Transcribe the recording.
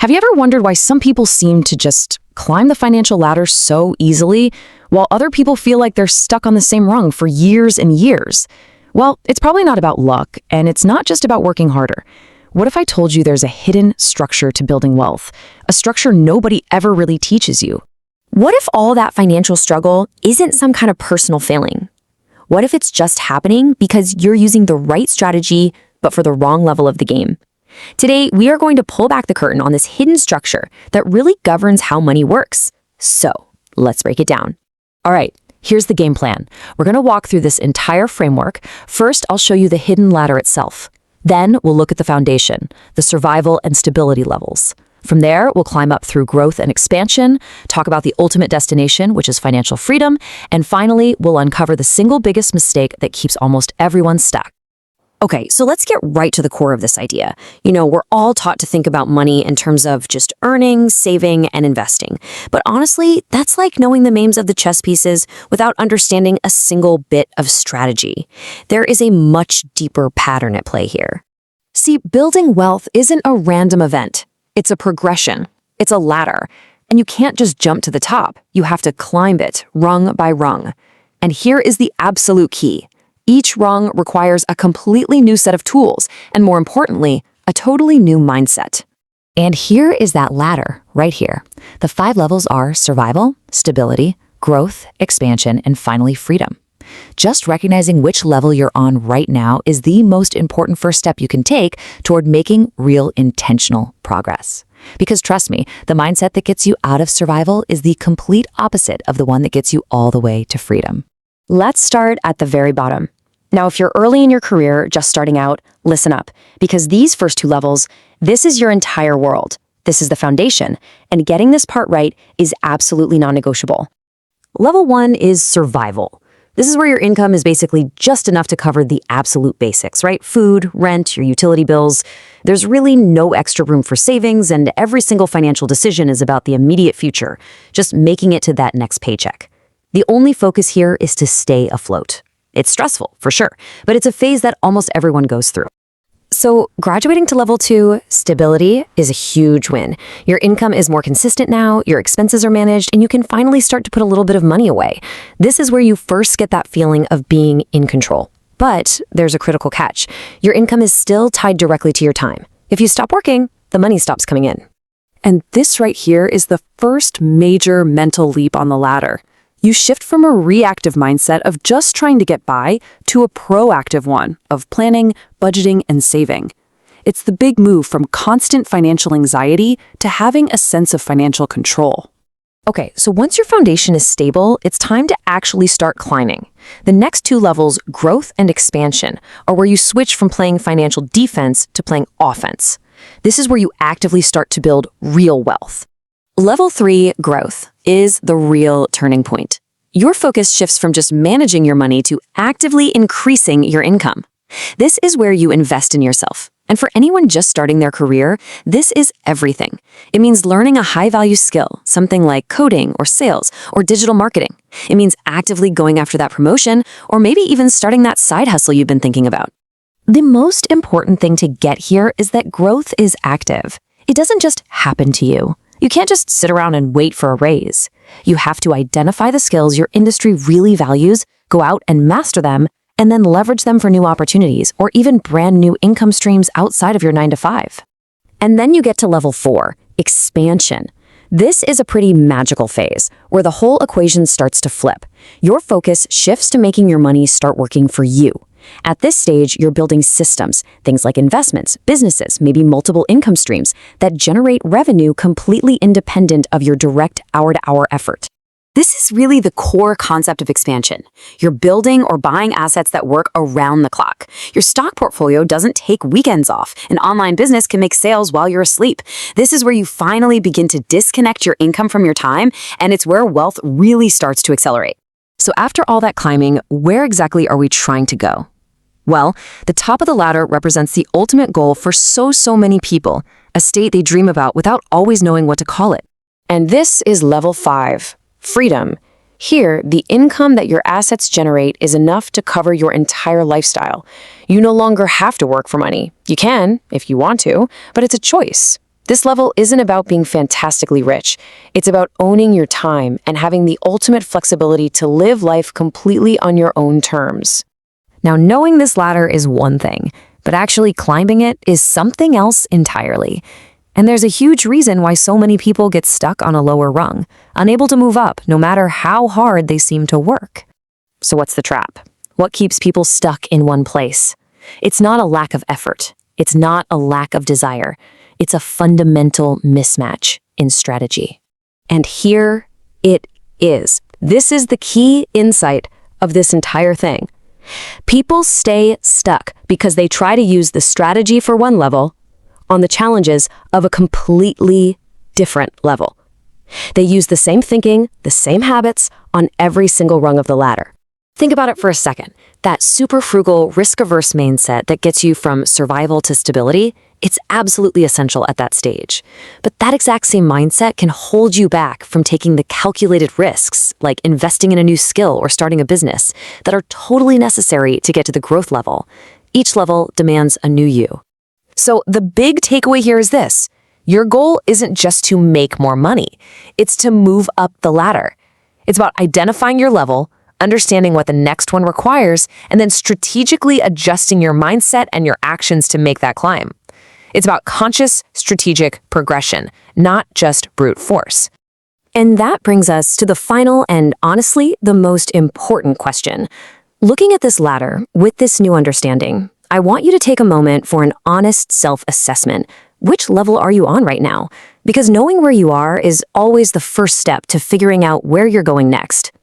Have you ever wondered why some people seem to just climb the financial ladder so easily, while other people feel like they're stuck on the same rung for years and years? Well, it's probably not about luck, and it's not just about working harder. What if I told you there's a hidden structure to building wealth, a structure nobody ever really teaches you? What if all that financial struggle isn't some kind of personal failing? What if it's just happening because you're using the right strategy, but for the wrong level of the game? Today, we are going to pull back the curtain on this hidden structure that really governs how money works. So, let's break it down. All right, here's the game plan. We're going to walk through this entire framework. First, I'll show you the hidden ladder itself. Then, we'll look at the foundation, the survival and stability levels. From there, we'll climb up through growth and expansion, talk about the ultimate destination, which is financial freedom, and finally, we'll uncover the single biggest mistake that keeps almost everyone stuck. Okay, so let's get right to the core of this idea. We're all taught to think about money in terms of just earning, saving, and investing. But honestly, that's like knowing the names of the chess pieces without understanding a single bit of strategy. There is a much deeper pattern at play here. See, building wealth isn't a random event. It's a progression. It's a ladder. And you can't just jump to the top. You have to climb it, rung by rung. And here is the absolute key. Each rung requires a completely new set of tools, and more importantly, a totally new mindset. And here is that ladder, right here. The 5 levels are survival, stability, growth, expansion, and finally freedom. Just recognizing which level you're on right now is the most important first step you can take toward making real intentional progress. Because trust me, the mindset that gets you out of survival is the complete opposite of the one that gets you all the way to freedom. Let's start at the very bottom. Now, if you're early in your career, just starting out, listen up, because these first 2 levels, this is your entire world. This is the foundation, and getting this part right is absolutely non-negotiable. Level 1 is survival. This is where your income is basically just enough to cover the absolute basics, right? Food, rent, your utility bills. There's really no extra room for savings, and every single financial decision is about the immediate future, just making it to that next paycheck. The only focus here is to stay afloat. It's stressful, for sure, but it's a phase that almost everyone goes through. So graduating to level 2, stability, is a huge win. Your income is more consistent now, your expenses are managed, and you can finally start to put a little bit of money away. This is where you first get that feeling of being in control. But there's a critical catch. Your income is still tied directly to your time. If you stop working, the money stops coming in. And this right here is the first major mental leap on the ladder. You shift from a reactive mindset of just trying to get by to a proactive one of planning, budgeting, and saving. It's the big move from constant financial anxiety to having a sense of financial control. Okay, so once your foundation is stable, it's time to actually start climbing. The next 2 levels, growth and expansion, are where you switch from playing financial defense to playing offense. This is where you actively start to build real wealth. Level 3, growth, is the real turning point. Your focus shifts from just managing your money to actively increasing your income. This is where you invest in yourself. And for anyone just starting their career, this is everything. It means learning a high-value skill, something like coding or sales or digital marketing. It means actively going after that promotion or maybe even starting that side hustle you've been thinking about. The most important thing to get here is that growth is active. It doesn't just happen to you. You can't just sit around and wait for a raise. You have to identify the skills your industry really values, go out and master them, and then leverage them for new opportunities or even brand new income streams outside of your 9-to-5. And then you get to level 4, expansion. This is a pretty magical phase where the whole equation starts to flip. Your focus shifts to making your money start working for you. At this stage, you're building systems, things like investments, businesses, maybe multiple income streams that generate revenue completely independent of your direct hour-to-hour effort. This is really the core concept of expansion. You're building or buying assets that work around the clock. Your stock portfolio doesn't take weekends off. An online business can make sales while you're asleep. This is where you finally begin to disconnect your income from your time, and it's where wealth really starts to accelerate. So after all that climbing, where exactly are we trying to go? Well, the top of the ladder represents the ultimate goal for so many people, a state they dream about without always knowing what to call it. And this is level 5, freedom. Here, the income that your assets generate is enough to cover your entire lifestyle. You no longer have to work for money. You can, if you want to, but it's a choice. This level isn't about being fantastically rich. It's about owning your time and having the ultimate flexibility to live life completely on your own terms. Now, knowing this ladder is one thing, but actually climbing it is something else entirely. And there's a huge reason why so many people get stuck on a lower rung, unable to move up no matter how hard they seem to work. So what's the trap? What keeps people stuck in one place? It's not a lack of effort. It's not a lack of desire. It's a fundamental mismatch in strategy. And here it is. This is the key insight of this entire thing. People stay stuck because they try to use the strategy for one level on the challenges of a completely different level. They use the same thinking, the same habits on every single rung of the ladder. Think about it for a second. That super frugal, risk-averse mindset that gets you from survival to stability, it's absolutely essential at that stage. But that exact same mindset can hold you back from taking the calculated risks, like investing in a new skill or starting a business, that are totally necessary to get to the growth level. Each level demands a new you. So the big takeaway here is this. Your goal isn't just to make more money. It's to move up the ladder. It's about identifying your level, understanding what the next one requires, and then strategically adjusting your mindset and your actions to make that climb. It's about conscious, strategic progression, not just brute force. And that brings us to the final and honestly, the most important question. Looking at this ladder with this new understanding, I want you to take a moment for an honest self-assessment. Which level are you on right now? Because knowing where you are is always the first step to figuring out where you're going next.